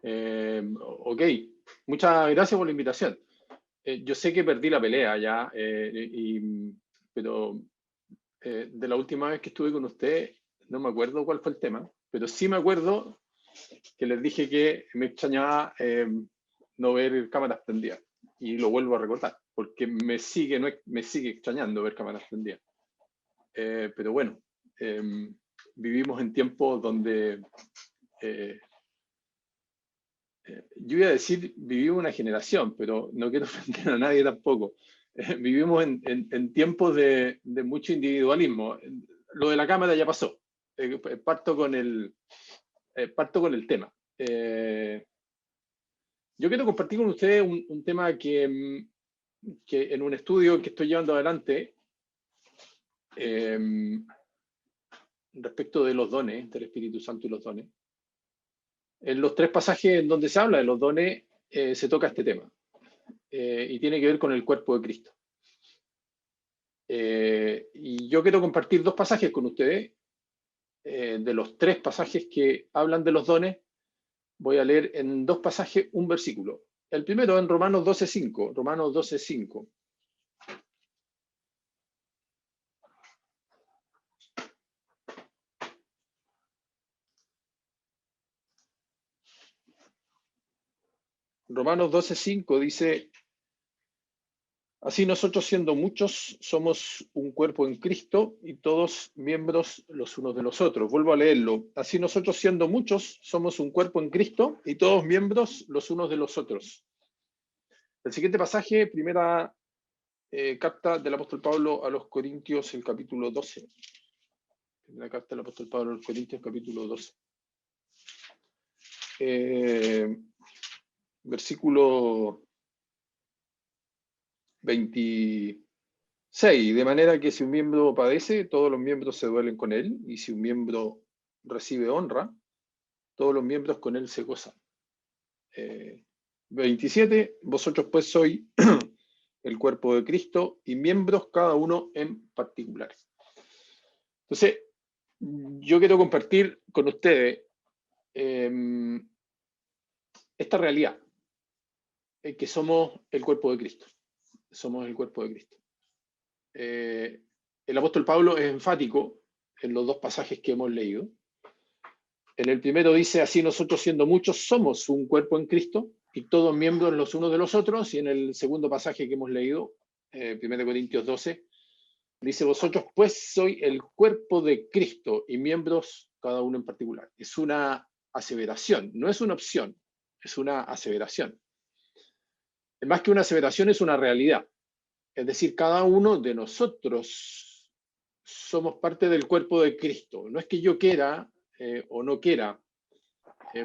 Ok, muchas gracias por la invitación. Yo sé que perdí la pelea ya, pero de la última vez que estuve con usted, no me acuerdo cuál fue el tema, pero sí me acuerdo que les dije que me extrañaba no ver cámaras prendidas. Y lo vuelvo a recordar, porque me sigue extrañando ver cámaras prendidas. Pero bueno, vivimos en tiempos donde yo iba a decir vivimos una generación, pero no quiero ofender a nadie tampoco. Vivimos en tiempos de mucho individualismo. Lo de la cámara ya pasó. Parto con el tema. Yo quiero compartir con ustedes un tema que en un estudio que estoy llevando adelante respecto de los dones, del Espíritu Santo y los dones. En los 3 pasajes en donde se habla de los dones, se toca este tema. Y tiene que ver con el cuerpo de Cristo. Y yo quiero compartir 2 pasajes con ustedes. De los 3 pasajes que hablan de los dones, voy a leer en 2 pasajes un versículo. El primero en Romanos 12:5. Romanos 12:5. Romanos 12:5 dice: así nosotros, siendo muchos, somos un cuerpo en Cristo y todos miembros los unos de los otros. Vuelvo a leerlo. Así nosotros, siendo muchos, somos un cuerpo en Cristo y todos miembros los unos de los otros. El siguiente pasaje, primera carta del apóstol Pablo a los Corintios, el capítulo 12. Primera carta del apóstol Pablo a los Corintios, capítulo 12. Versículo 26. De manera que si un miembro padece, todos los miembros se duelen con él, y si un miembro recibe honra, todos los miembros con él se gozan. 27. Vosotros pues sois el cuerpo de Cristo y miembros cada uno en particular. Entonces, yo quiero compartir con ustedes esta realidad, que somos el cuerpo de Cristo. Somos el cuerpo de Cristo. El apóstol Pablo es enfático en los 2 pasajes que hemos leído. En el primero dice: así nosotros, siendo muchos, somos un cuerpo en Cristo y todos miembros los unos de los otros. Y en el segundo pasaje que hemos leído, 1 Corintios 12, dice: vosotros pues sois el cuerpo de Cristo y miembros cada uno en particular. Es una aseveración, no es una opción, es una aseveración. Más que una aseveración, es una realidad. Es decir, cada uno de nosotros somos parte del cuerpo de Cristo. No es que yo quiera o no quiera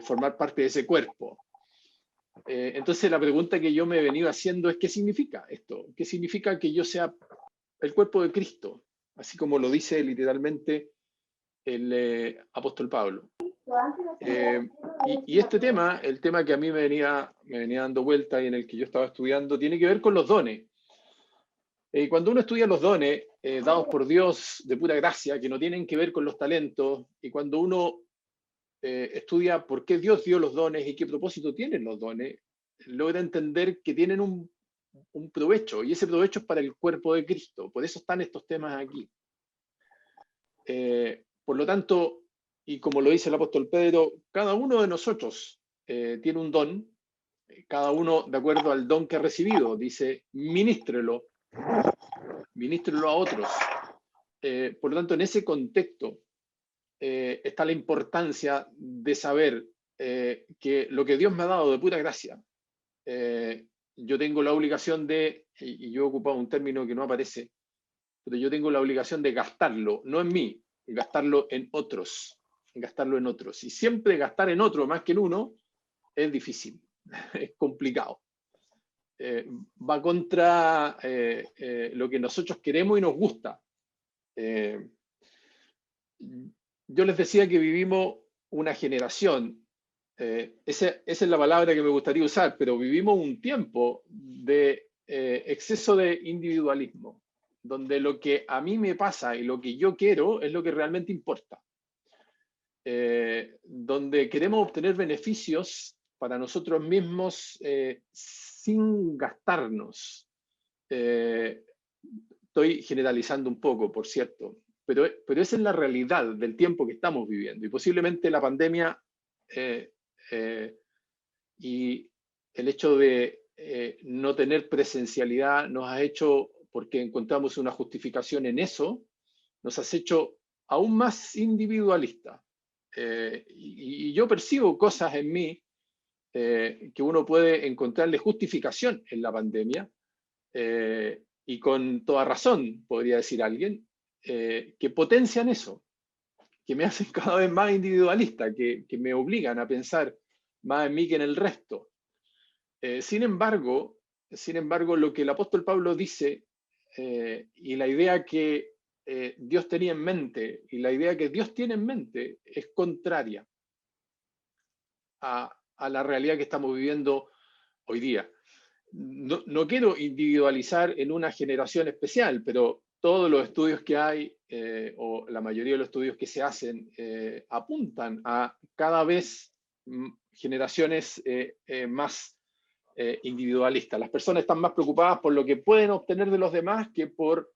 formar parte de ese cuerpo. Entonces la pregunta que yo me he venido haciendo es: ¿qué significa esto? ¿Qué significa que yo sea el cuerpo de Cristo? Así como lo dice literalmente el apóstol Pablo. Y este tema, el tema que a mí me venía dando vuelta y en el que yo estaba estudiando, tiene que ver con los dones. Cuando uno estudia los dones dados por Dios de pura gracia, que no tienen que ver con los talentos, y cuando uno estudia por qué Dios dio los dones y qué propósito tienen los dones, logra entender que tienen un provecho, y ese provecho es para el cuerpo de Cristo. Por eso están estos temas aquí. Por lo tanto, y como lo dice el apóstol Pedro, cada uno de nosotros tiene un don, cada uno de acuerdo al don que ha recibido. Dice: ministrelo a otros. Por lo tanto, en ese contexto está la importancia de saber que lo que Dios me ha dado de pura gracia, yo tengo la obligación de, y yo he ocupado un término que no aparece, pero yo tengo la obligación de gastarlo, no en mí, gastarlo en otros, gastarlo en otros. Y siempre gastar en otro más que en uno es difícil, es complicado. Va contra lo que nosotros queremos y nos gusta. Yo les decía que vivimos una generación, esa es la palabra que me gustaría usar, pero vivimos un tiempo de exceso de individualismo, donde lo que a mí me pasa y lo que yo quiero es lo que realmente importa. Donde queremos obtener beneficios para nosotros mismos sin gastarnos. Estoy generalizando un poco, por cierto, pero esa es la realidad del tiempo que estamos viviendo. Y posiblemente la pandemia y el hecho de no tener presencialidad nos ha hecho, porque encontramos una justificación en eso, nos has hecho aún más individualistas. Y yo percibo cosas en mí que uno puede encontrarle justificación en la pandemia, y con toda razón, podría decir alguien, que potencian eso, que me hacen cada vez más individualista, que me obligan a pensar más en mí que en el resto. Sin embargo, lo que el apóstol Pablo dice, y la idea que Dios tenía en mente, y la idea que Dios tiene en mente, es contraria a la realidad que estamos viviendo hoy día. No quiero individualizar en una generación especial, pero todos los estudios que hay, o la mayoría de los estudios que se hacen, apuntan a cada vez generaciones más individualistas. Las personas están más preocupadas por lo que pueden obtener de los demás que por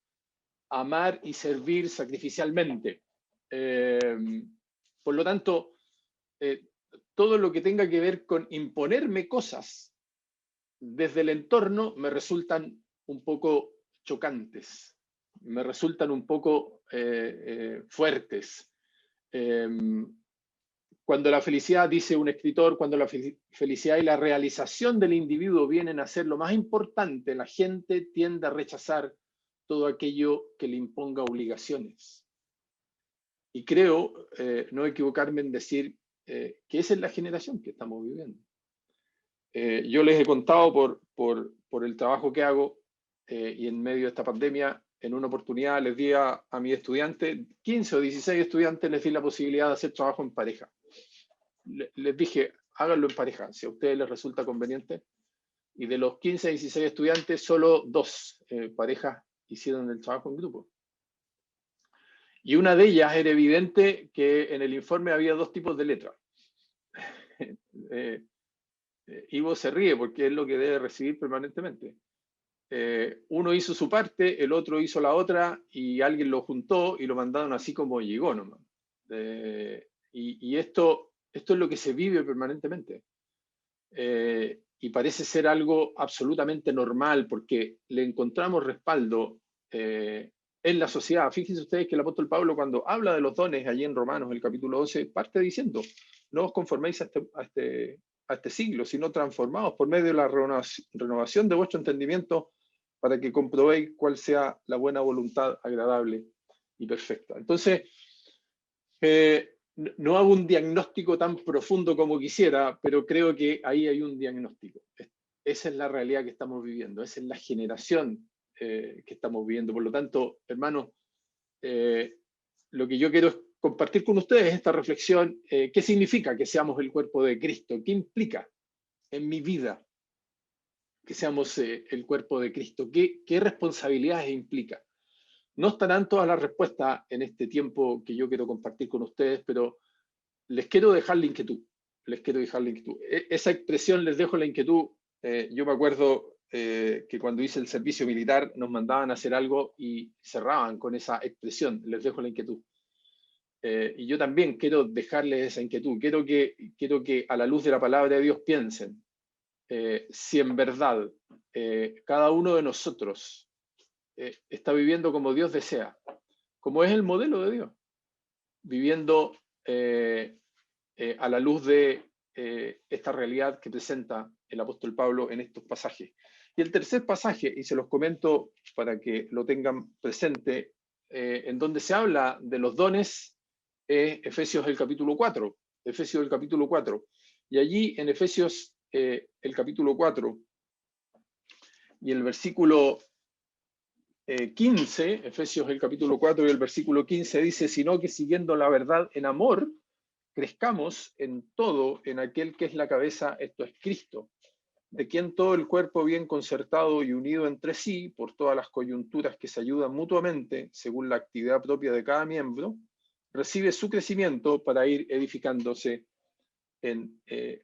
amar y servir sacrificialmente. Por lo tanto, todo lo que tenga que ver con imponerme cosas desde el entorno me resultan un poco chocantes, me resultan un poco fuertes. Cuando la felicidad, dice un escritor, cuando la felicidad y la realización del individuo vienen a ser lo más importante, la gente tiende a rechazar todo aquello que le imponga obligaciones. Y creo no equivocarme en decir que esa es la generación que estamos viviendo. Yo les he contado por el trabajo que hago, y en medio de esta pandemia, en una oportunidad les di a mis estudiantes, 15 o 16 estudiantes, les di la posibilidad de hacer trabajo en pareja. Les dije, háganlo en pareja, si a ustedes les resulta conveniente. Y de los 15 a 16 estudiantes, solo 2 parejas hicieron el trabajo en grupo. Y una de ellas era evidente que en el informe había 2 tipos de letras. Ivo se ríe porque es lo que debe recibir permanentemente. Uno hizo su parte, el otro hizo la otra, y alguien lo juntó y lo mandaron así como llegó nomás. Y esto es lo que se vive permanentemente. Y parece ser algo absolutamente normal porque le encontramos respaldo en la sociedad. Fíjense ustedes que el apóstol Pablo, cuando habla de los dones allí en Romanos, el capítulo 12, parte diciendo: no os conforméis a este siglo, sino transformados por medio de la renovación de vuestro entendimiento, para que comprobéis cuál sea la buena voluntad agradable y perfecta. Entonces, no hago un diagnóstico tan profundo como quisiera, pero creo que ahí hay un diagnóstico. Esa es la realidad que estamos viviendo, esa es la generación que estamos viviendo. Por lo tanto, hermanos, lo que yo quiero es compartir con ustedes esta reflexión. ¿Qué significa que seamos el cuerpo de Cristo? ¿Qué implica en mi vida que seamos el cuerpo de Cristo? ¿Qué responsabilidades implica? No estarán todas las respuestas en este tiempo que yo quiero compartir con ustedes, pero les quiero dejar la inquietud. Esa expresión, les dejo la inquietud. Yo me acuerdo que cuando hice el servicio militar nos mandaban a hacer algo y cerraban con esa expresión: les dejo la inquietud. Y yo también quiero dejarles esa inquietud. Quiero que a la luz de la palabra de Dios piensen si en verdad cada uno de nosotros está viviendo como Dios desea, como es el modelo de Dios, viviendo a la luz de esta realidad que presenta el apóstol Pablo en estos pasajes. Y el tercer pasaje, y se los comento para que lo tengan presente, en donde se habla de los dones, Efesios el capítulo 4. Y allí en Efesios el capítulo 4 y el versículo 15, Efesios el capítulo 4 y el versículo 15 dice: sino que siguiendo la verdad en amor, crezcamos en todo en aquel que es la cabeza, esto es Cristo, de quien todo el cuerpo bien concertado y unido entre sí por todas las coyunturas que se ayudan mutuamente según la actividad propia de cada miembro, recibe su crecimiento para ir edificándose en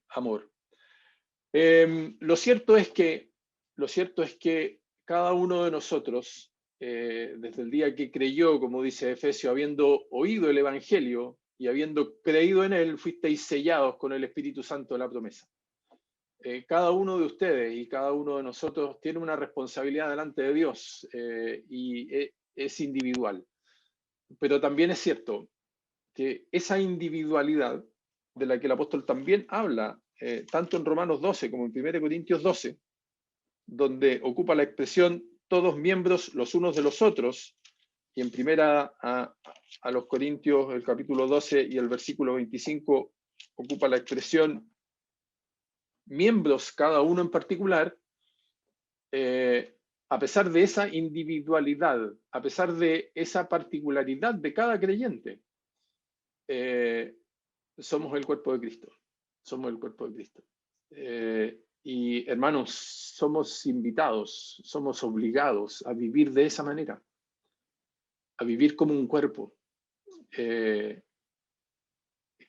amor. Lo cierto es que cada uno de nosotros, desde el día que creyó, como dice Efesios, habiendo oído el Evangelio y habiendo creído en él, fuisteis sellados con el Espíritu Santo de la promesa. Cada uno de ustedes y cada uno de nosotros tiene una responsabilidad delante de Dios y es individual. Pero también es cierto que esa individualidad de la que el apóstol también habla, tanto en Romanos 12 como en 1 Corintios 12, donde ocupa la expresión todos miembros los unos de los otros, y en primera a los Corintios, el capítulo 12 y el versículo 25, ocupa la expresión miembros cada uno en particular, a pesar de esa individualidad, a pesar de esa particularidad de cada creyente, somos el cuerpo de Cristo. Somos el cuerpo de Cristo. Y hermanos, somos invitados, somos obligados a vivir de esa manera, a vivir como un cuerpo.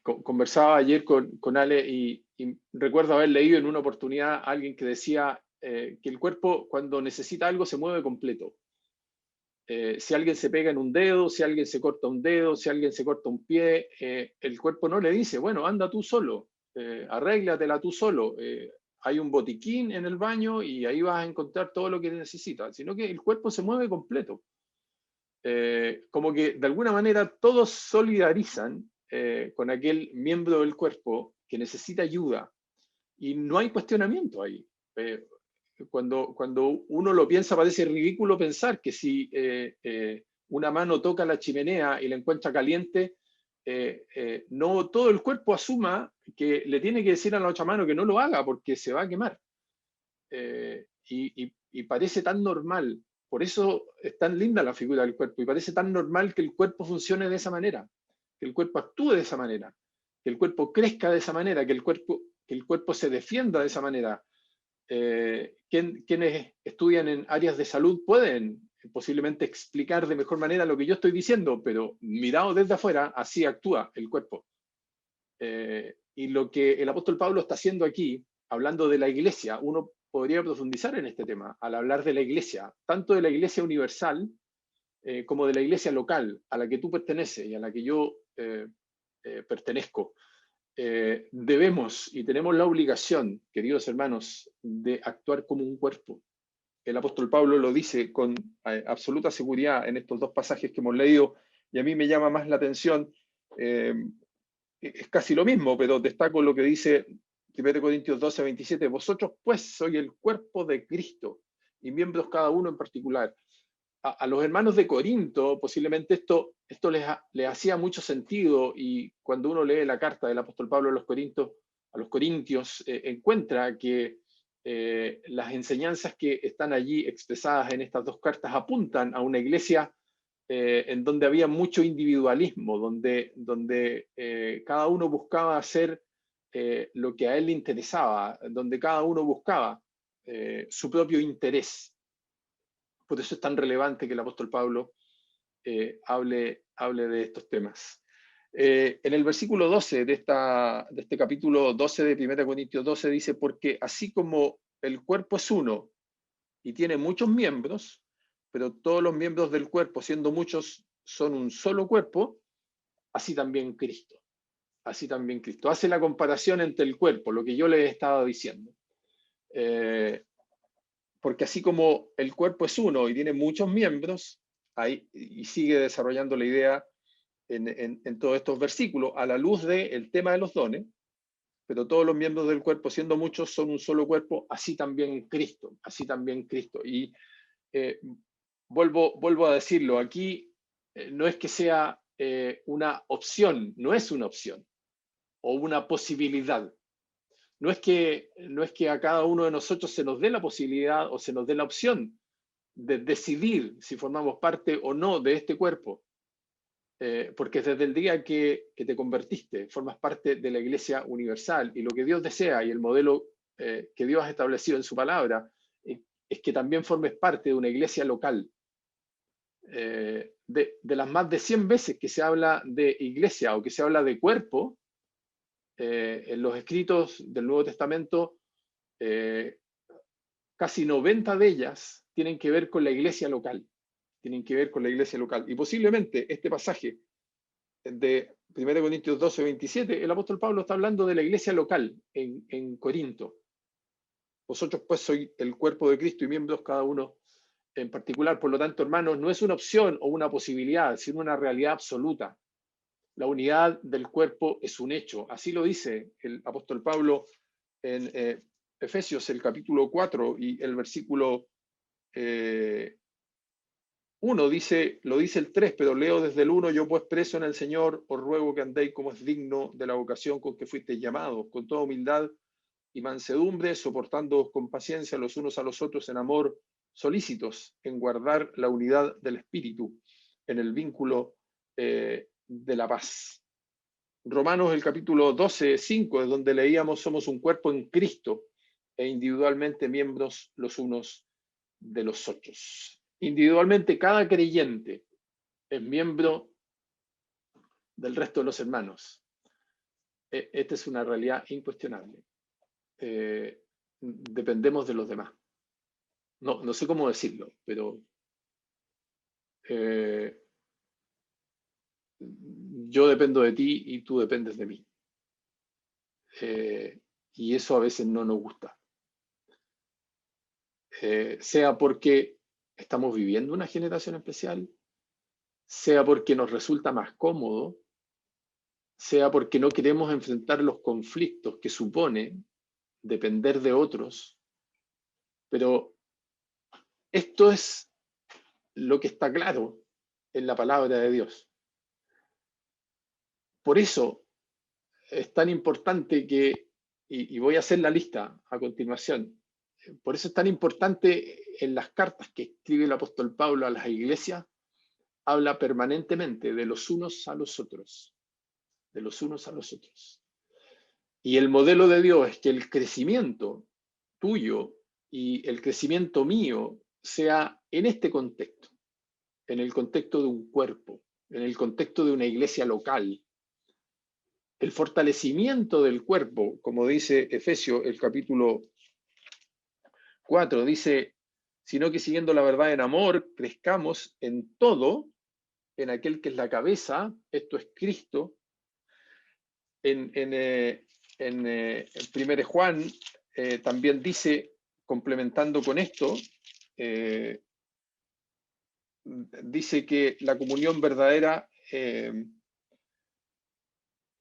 Conversaba ayer con Ale y recuerdo haber leído en una oportunidad a alguien que decía que el cuerpo cuando necesita algo se mueve completo. Si alguien se pega en un dedo, si alguien se corta un dedo, si alguien se corta un pie, el cuerpo no le dice, bueno, anda tú solo, arréglatela tú solo. Hay un botiquín en el baño y ahí vas a encontrar todo lo que necesitas, sino que el cuerpo se mueve completo. Como que de alguna manera todos solidarizan con aquel miembro del cuerpo que necesita ayuda y no hay cuestionamiento ahí. Cuando uno lo piensa parece ridículo pensar que si una mano toca la chimenea y la encuentra caliente, no todo el cuerpo asuma que le tiene que decir a la otra mano que no lo haga porque se va a quemar. Y parece tan normal, por eso es tan linda la figura del cuerpo, y parece tan normal que el cuerpo funcione de esa manera, que el cuerpo actúe de esa manera, que el cuerpo crezca de esa manera, que el cuerpo se defienda de esa manera. Quienes estudian en áreas de salud pueden posiblemente explicar de mejor manera lo que yo estoy diciendo, pero mirado desde afuera, así actúa el cuerpo. Y lo que el apóstol Pablo está haciendo aquí, hablando de la iglesia, uno podría profundizar en este tema al hablar de la iglesia, tanto de la iglesia universal como de la iglesia local a la que tú perteneces y a la que yo pertenezco. Debemos y tenemos la obligación, queridos hermanos, de actuar como un cuerpo. El apóstol Pablo lo dice con absoluta seguridad en estos dos pasajes que hemos leído, y a mí me llama más la atención, es casi lo mismo, pero destaco lo que dice 1 Corintios 12, 27, vosotros pues sois el cuerpo de Cristo, y miembros cada uno en particular. A los hermanos de Corinto, posiblemente esto les hacía mucho sentido, y cuando uno lee la carta del apóstol Pablo a los Corintios, encuentra que las enseñanzas que están allí expresadas en estas dos cartas apuntan a una iglesia en donde había mucho individualismo, donde cada uno buscaba hacer lo que a él le interesaba, donde cada uno buscaba su propio interés. Por eso es tan relevante que el apóstol Pablo hable de estos temas. En el versículo 12 de este capítulo 12 de 1 Corintios 12 dice, porque así como el cuerpo es uno y tiene muchos miembros, pero todos los miembros del cuerpo, siendo muchos, son un solo cuerpo, así también Cristo. Así también Cristo. Hace la comparación entre el cuerpo, lo que yo les estaba diciendo. Porque así como el cuerpo es uno y tiene muchos miembros, y sigue desarrollando la idea en todos estos versículos, a la luz del tema de los dones, pero todos los miembros del cuerpo, siendo muchos, son un solo cuerpo, así también Cristo, así también Cristo. Y vuelvo a decirlo, aquí no es que sea una opción, no es una opción o una posibilidad. No es que a cada uno de nosotros se nos dé la posibilidad o se nos dé la opción de decidir si formamos parte o no de este cuerpo, porque desde el día que te convertiste, formas parte de la Iglesia Universal, y lo que Dios desea y el modelo que Dios ha establecido en su palabra es que también formes parte de una iglesia local. De las más de 100 veces que se habla de iglesia o que se habla de cuerpo, en los escritos del Nuevo Testamento, casi 90 de ellas tienen que ver con la iglesia local. Tienen que ver con la iglesia local. Y posiblemente este pasaje de 1 Corintios 12, 27, el apóstol Pablo está hablando de la iglesia local en Corinto. Vosotros pues sois el cuerpo de Cristo y miembros cada uno en particular. Por lo tanto, hermanos, no es una opción o una posibilidad, sino una realidad absoluta. La unidad del cuerpo es un hecho. Así lo dice el apóstol Pablo en Efesios, el capítulo 4 y el versículo 1, dice, lo dice el 3, pero leo desde el 1, yo pues preso en el Señor, os ruego que andéis como es digno de la vocación con que fuisteis llamados, con toda humildad y mansedumbre, soportándoos con paciencia los unos a los otros en amor, solícitos en guardar la unidad del Espíritu, en el vínculo de la paz. Romanos, el capítulo 12, 5, es donde leíamos, somos un cuerpo en Cristo e individualmente miembros los unos de los otros. Individualmente, cada creyente es miembro del resto de los hermanos. Esta es una realidad incuestionable. Dependemos de los demás. No sé cómo decirlo, pero yo dependo de ti y tú dependes de mí. Y eso a veces no nos gusta. Sea porque estamos viviendo una generación especial, sea porque nos resulta más cómodo, sea porque no queremos enfrentar los conflictos que supone depender de otros, pero esto es lo que está claro en la palabra de Dios. Por eso es tan importante que, y voy a hacer la lista a continuación, por eso es tan importante en las cartas que escribe el apóstol Pablo a las iglesias, habla permanentemente de los unos a los otros, de los unos a los otros. Y el modelo de Dios es que el crecimiento tuyo y el crecimiento mío sea en este contexto, en el contexto de un cuerpo, en el contexto de una iglesia local. El fortalecimiento del cuerpo, como dice Efesios, el capítulo 4, dice, sino que siguiendo la verdad en amor, crezcamos en todo, en aquel que es la cabeza, esto es Cristo. En 1 Juan también dice, complementando con esto, dice que la comunión verdadera,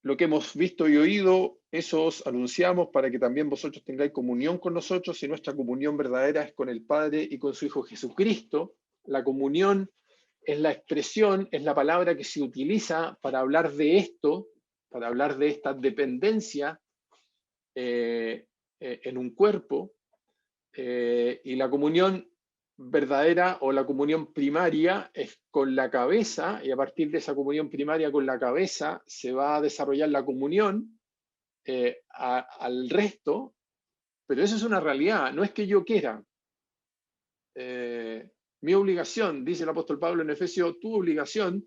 lo que hemos visto y oído, eso os anunciamos para que también vosotros tengáis comunión con nosotros, y nuestra comunión verdadera es con el Padre y con su Hijo Jesucristo. La comunión es la expresión, es la palabra que se utiliza para hablar de esto, para hablar de esta dependencia en un cuerpo, y la comunión verdadera o la comunión primaria es con la cabeza, y a partir de esa comunión primaria con la cabeza se va a desarrollar la comunión al resto, pero eso es una realidad, no es que yo quiera. Mi obligación, dice el apóstol Pablo en Efesios, tu obligación,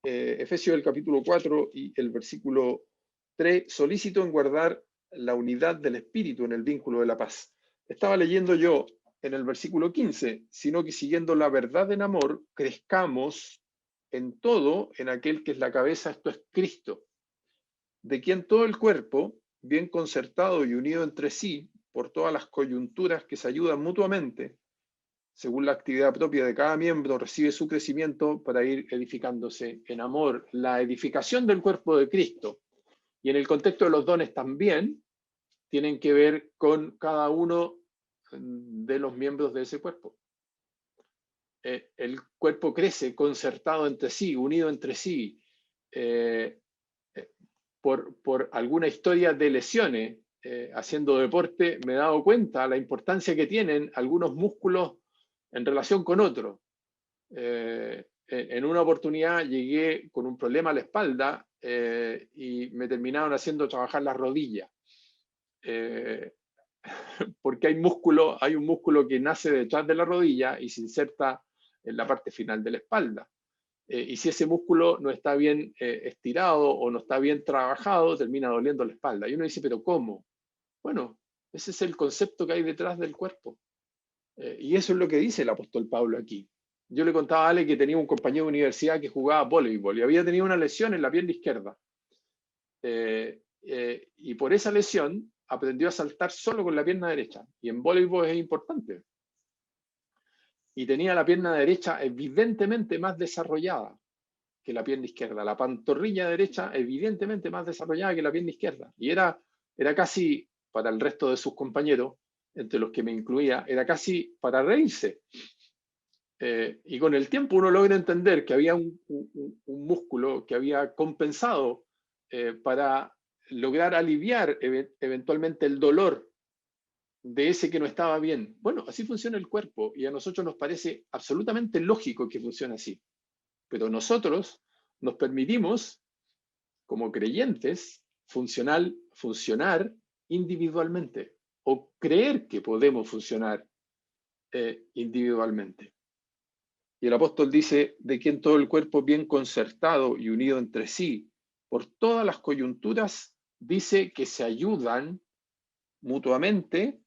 Efesios el capítulo 4 y el versículo 3, solícito en guardar la unidad del espíritu en el vínculo de la paz. Estaba leyendo yo en el versículo 15, sino que siguiendo la verdad en amor, crezcamos en todo en aquel que es la cabeza, esto es Cristo, de quien todo el cuerpo, bien concertado y unido entre sí, por todas las coyunturas que se ayudan mutuamente, según la actividad propia de cada miembro, recibe su crecimiento para ir edificándose en amor. La edificación del cuerpo de Cristo, y en el contexto de los dones también, tienen que ver con cada uno de los miembros de ese cuerpo. El cuerpo crece concertado entre sí, unido entre sí, por alguna historia de lesiones. Haciendo deporte me he dado cuenta la importancia que tienen algunos músculos en relación con otros. En una oportunidad llegué con un problema a la espalda y me terminaron haciendo trabajar las rodillas. Porque hay un músculo que nace detrás de la rodilla y se inserta en la parte final de la espalda. Y si ese músculo no está bien estirado o no está bien trabajado, termina doliendo la espalda. Y uno dice, ¿pero cómo? Bueno, Ese es el concepto que hay detrás del cuerpo. Y eso es lo que dice el apóstol Pablo aquí. Yo le contaba a Ale que tenía un compañero de universidad que jugaba voleibol y había tenido una lesión en la pierna izquierda. Y por esa lesión aprendió a saltar solo con la pierna derecha. Y en voleibol es importante. Y tenía la pierna derecha evidentemente más desarrollada que la pierna izquierda. La pantorrilla derecha evidentemente más desarrollada que la pierna izquierda. Y era casi, para el resto de sus compañeros, entre los que me incluía, era casi para reírse. Y con el tiempo uno logra entender que había un músculo que había compensado para lograr aliviar eventualmente el dolor de ese que no estaba bien. Bueno, así funciona el cuerpo y a nosotros nos parece absolutamente lógico que funcione así. Pero nosotros nos permitimos, como creyentes, funcionar individualmente o creer que podemos funcionar individualmente. Y el apóstol dice, de quien todo el cuerpo bien concertado y unido entre sí, por todas las coyunturas, dice que se ayudan mutuamente,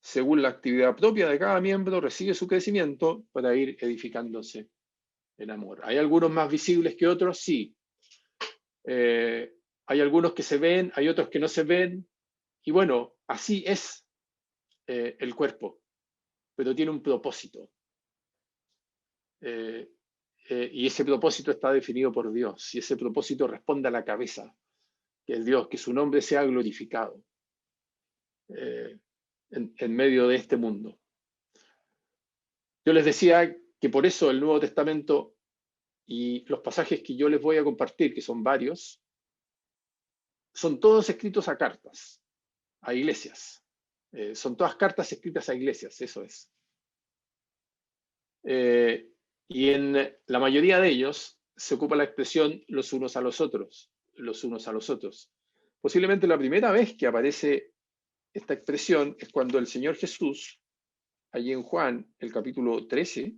según la actividad propia de cada miembro, recibe su crecimiento para ir edificándose en amor. ¿Hay algunos más visibles que otros? Sí. Hay algunos que se ven, hay otros que no se ven. Y bueno, así es el cuerpo, pero tiene un propósito. Y ese propósito está definido por Dios. Y ese propósito responde a la cabeza, que es Dios, que su nombre sea glorificado en medio de este mundo. Yo les decía que por eso el Nuevo Testamento y los pasajes que yo les voy a compartir, que son varios, son todos escritos a cartas, a iglesias. Son todas cartas escritas a iglesias, eso es. Y en la mayoría de ellos se ocupa la expresión los unos a los otros, los unos a los otros. Posiblemente la primera vez que aparece esta expresión es cuando el Señor Jesús, allí en Juan, el capítulo 13,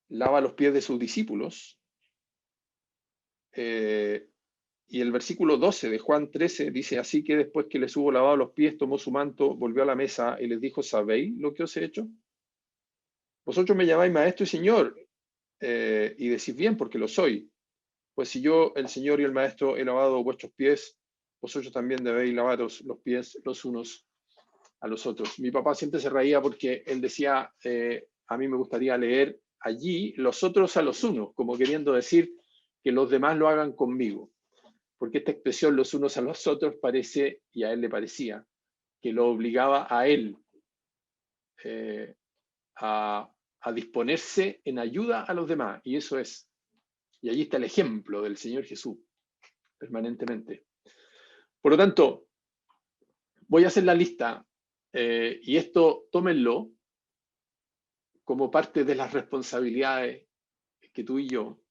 lava los pies de sus discípulos. Y el versículo 12 de Juan 13 dice, así que después que les hubo lavado los pies, tomó su manto, volvió a la mesa y les dijo, ¿sabéis lo que os he hecho? Vosotros me llamáis maestro y señor, y decís bien porque lo soy. Pues si yo, el Señor y el Maestro, he lavado vuestros pies, vosotros también debéis lavaros los pies los unos a los otros. Mi papá siempre se reía porque él decía, a mí me gustaría leer allí los otros a los unos, como queriendo decir que los demás lo hagan conmigo. Porque esta expresión los unos a los otros parece, y a él le parecía, que lo obligaba a él a disponerse en ayuda a los demás. Y eso es. Y allí está el ejemplo del Señor Jesús, permanentemente. Por lo tanto, voy a hacer la lista y esto tómenlo como parte de las responsabilidades que tú y yo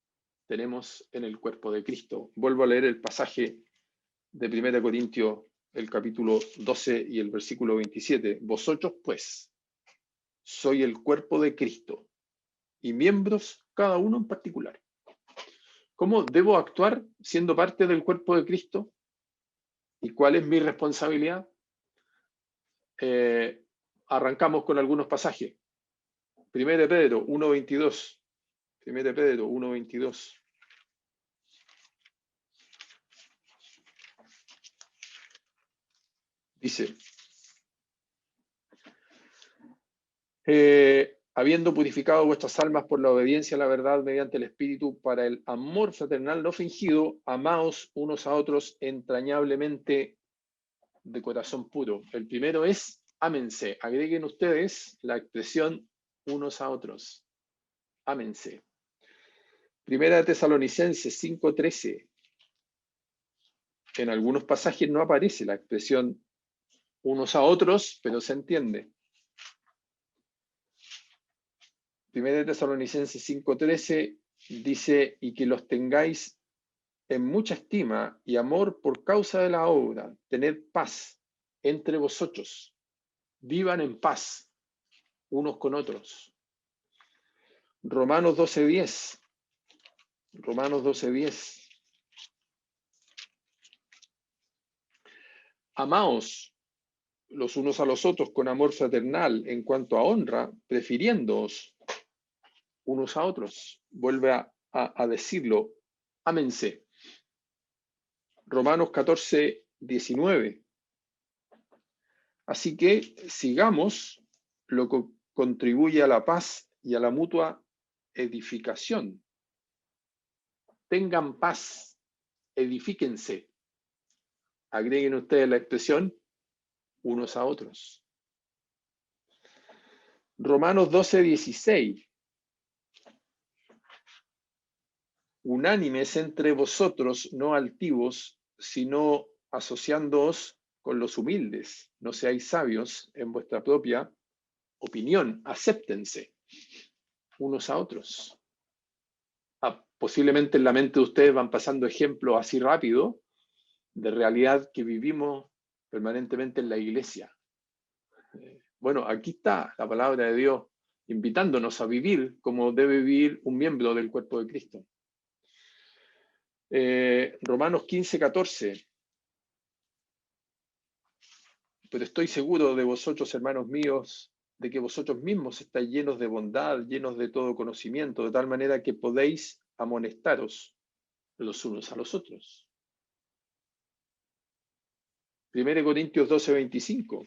tenemos en el cuerpo de Cristo. Vuelvo a leer el pasaje de 1 Corintios, el capítulo 12 y el versículo 27. Vosotros, pues, sois el cuerpo de Cristo y miembros cada uno en particular. ¿Cómo debo actuar siendo parte del cuerpo de Cristo? ¿Y cuál es mi responsabilidad? Arrancamos con algunos pasajes. 1 Pedro 1:22. 1 Pedro 1:22. Dice, habiendo purificado vuestras almas por la obediencia a la verdad mediante el Espíritu para el amor fraternal no fingido, amaos unos a otros entrañablemente de corazón puro. El primero es ámense. Agreguen ustedes la expresión unos a otros. Ámense. Primera de Tesalonicenses 5:13. En algunos pasajes no aparece la expresión unos a otros, pero se entiende. Primera de Tesalonicenses 5:13 dice, y que los tengáis en mucha estima y amor por causa de la obra, tened paz entre vosotros, vivan en paz unos con otros. Romanos 12:10. Romanos 12:10. Amaos los unos a los otros con amor fraternal en cuanto a honra, prefiriéndoos unos a otros. Vuelve a decirlo, ámense. Romanos 14, 19. Así que sigamos lo que contribuye a la paz y a la mutua edificación. Tengan paz, edifíquense. Agreguen ustedes la expresión unos a otros. Romanos 12, 16. Unánimes entre vosotros, no altivos, sino asociándoos con los humildes. No seáis sabios en vuestra propia opinión. Acéptense unos a otros. Posiblemente en la mente de ustedes van pasando ejemplos así rápido de realidad que vivimos permanentemente en la iglesia. Bueno, aquí está la palabra de Dios invitándonos a vivir como debe vivir un miembro del cuerpo de Cristo. Romanos 15, 14. Pero estoy seguro de vosotros, hermanos míos, de que vosotros mismos estáis llenos de bondad, llenos de todo conocimiento, de tal manera que podéis amonestaros los unos a los otros. 1 Corintios 12, 25.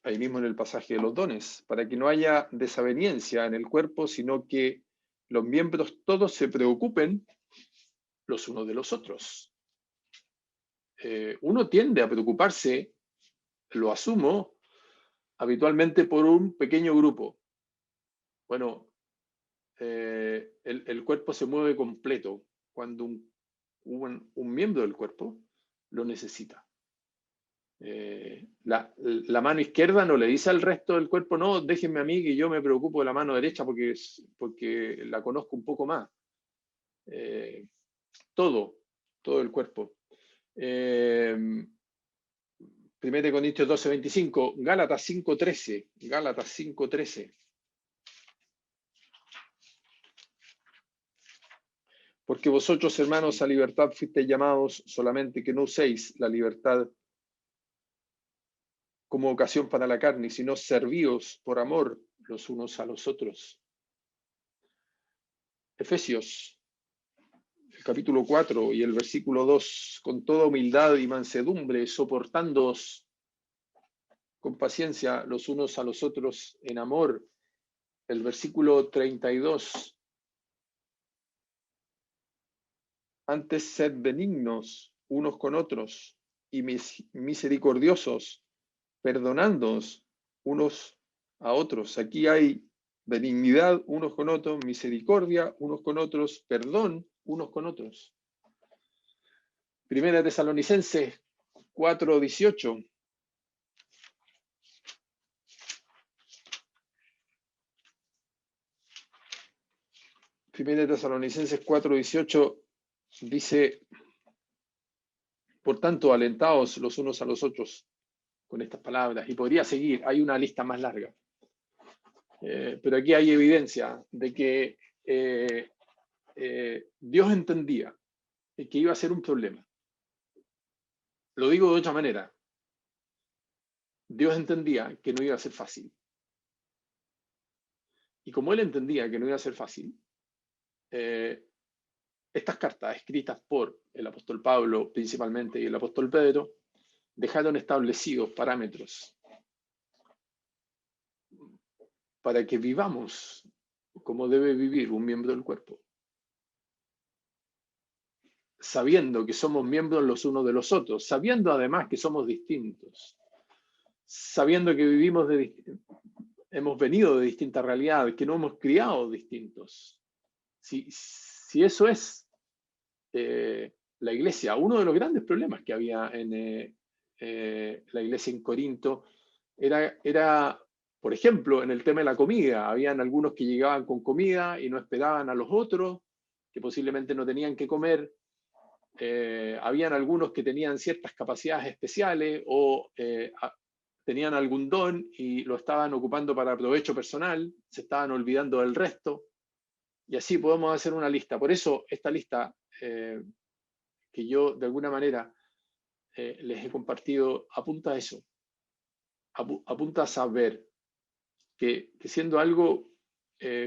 Ahí mismo en el pasaje de los dones, para que no haya desaveniencia en el cuerpo, sino que los miembros todos se preocupen los unos de los otros. Uno tiende a preocuparse, lo asumo, habitualmente por un pequeño grupo. Bueno, el cuerpo se mueve completo cuando un miembro del cuerpo lo necesita. La mano izquierda no le dice al resto del cuerpo, no, déjenme a mí que yo me preocupo de la mano derecha porque la conozco un poco más. Todo el cuerpo. 1 Corintios 12, 25, Gálatas 5, 13. Gálatas 5, 13. Porque vosotros, hermanos, a libertad fuisteis llamados, solamente que no uséis la libertad como ocasión para la carne, sino servíos por amor los unos a los otros. Efesios, el capítulo 4 y el versículo 2, con toda humildad y mansedumbre, soportándoos con paciencia los unos a los otros en amor. El versículo 32, antes sed benignos unos con otros y misericordiosos, perdonándoos unos a otros. Aquí hay benignidad unos con otros, misericordia unos con otros, perdón unos con otros. Primera Tesalonicenses 4, 18. Primera Tesalonicenses 4, 18 dice, por tanto, alentaos los unos a los otros con estas palabras. Y podría seguir, hay una lista más larga. Pero aquí hay evidencia de que Dios entendía que iba a ser un problema. Lo digo de otra manera. Dios entendía que no iba a ser fácil. Y como Él entendía que no iba a ser fácil, estas cartas escritas por el apóstol Pablo principalmente y el apóstol Pedro dejaron establecidos parámetros para que vivamos como debe vivir un miembro del cuerpo, sabiendo que somos miembros los unos de los otros, sabiendo además que somos distintos, sabiendo que hemos venido de distintas realidades, que no hemos criado distintos. Si eso es la iglesia, uno de los grandes problemas que había en la iglesia en Corinto era, por ejemplo, en el tema de la comida. Habían algunos que llegaban con comida y no esperaban a los otros, que posiblemente no tenían que comer. Habían algunos que tenían ciertas capacidades especiales o tenían algún don y lo estaban ocupando para provecho personal, se estaban olvidando del resto. Y así podemos hacer una lista. Por eso esta lista que yo de alguna manera les he compartido apunta a eso. Apunta a saber que siendo algo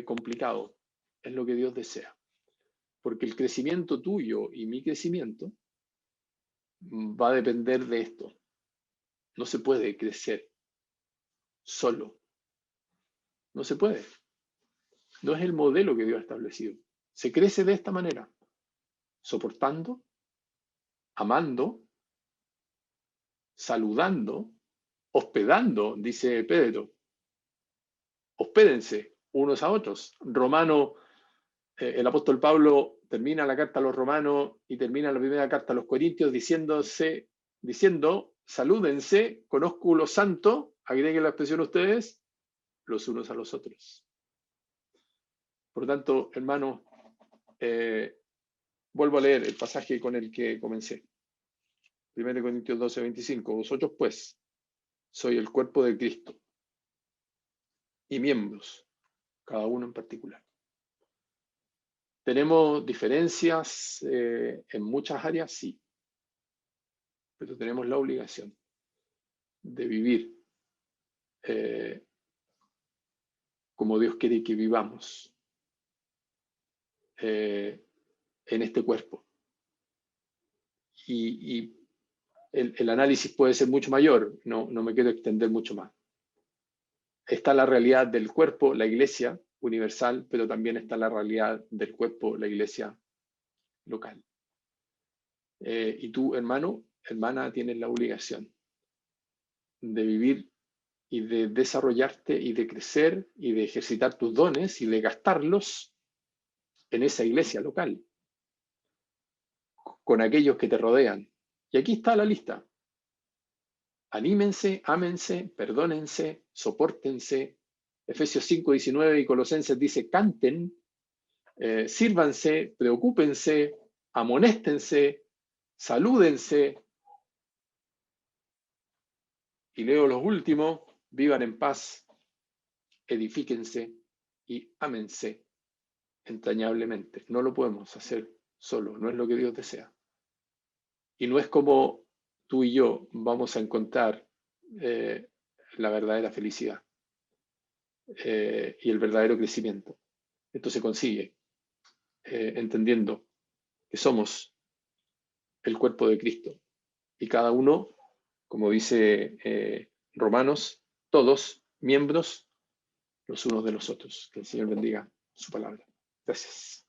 complicado es lo que Dios desea. Porque el crecimiento tuyo y mi crecimiento va a depender de esto. No se puede crecer solo. No se puede. No es el modelo que Dios ha establecido. Se crece de esta manera, soportando, amando, saludando, hospedando, dice Pedro. Hospédense unos a otros. El apóstol Pablo termina la carta a los romanos y termina la primera carta a los corintios diciendo, salúdense con ósculo santo, agreguen la expresión ustedes, los unos a los otros. Por lo tanto, hermanos, vuelvo a leer el pasaje con el que comencé. 1 Corintios 12, 25. Vosotros, pues, sois el cuerpo de Cristo y miembros, cada uno en particular. ¿Tenemos diferencias en muchas áreas? Sí. Pero tenemos la obligación de vivir como Dios quiere que vivamos en este cuerpo. Y el análisis puede ser mucho mayor, no me quiero extender mucho más. Está la realidad del cuerpo, la iglesia universal, pero también está la realidad del cuerpo, la iglesia local. Y tú, hermano, hermana, tienes la obligación de vivir y de desarrollarte y de crecer y de ejercitar tus dones y de gastarlos en esa iglesia local, con aquellos que te rodean. Y aquí está la lista. Anímense, ámense, perdónense, sopórtense. Efesios 5, 19 y Colosenses dice, canten, sírvanse, preocúpense, amonéstense, salúdense. Y leo los últimos, vivan en paz, edifíquense y ámense entrañablemente. No lo podemos hacer solo, no es lo que Dios desea. Y no es como tú y yo vamos a encontrar la verdadera felicidad y el verdadero crecimiento. Esto se consigue entendiendo que somos el cuerpo de Cristo y cada uno, como dice Romanos, todos miembros los unos de los otros. Que el Señor bendiga su palabra. Gracias.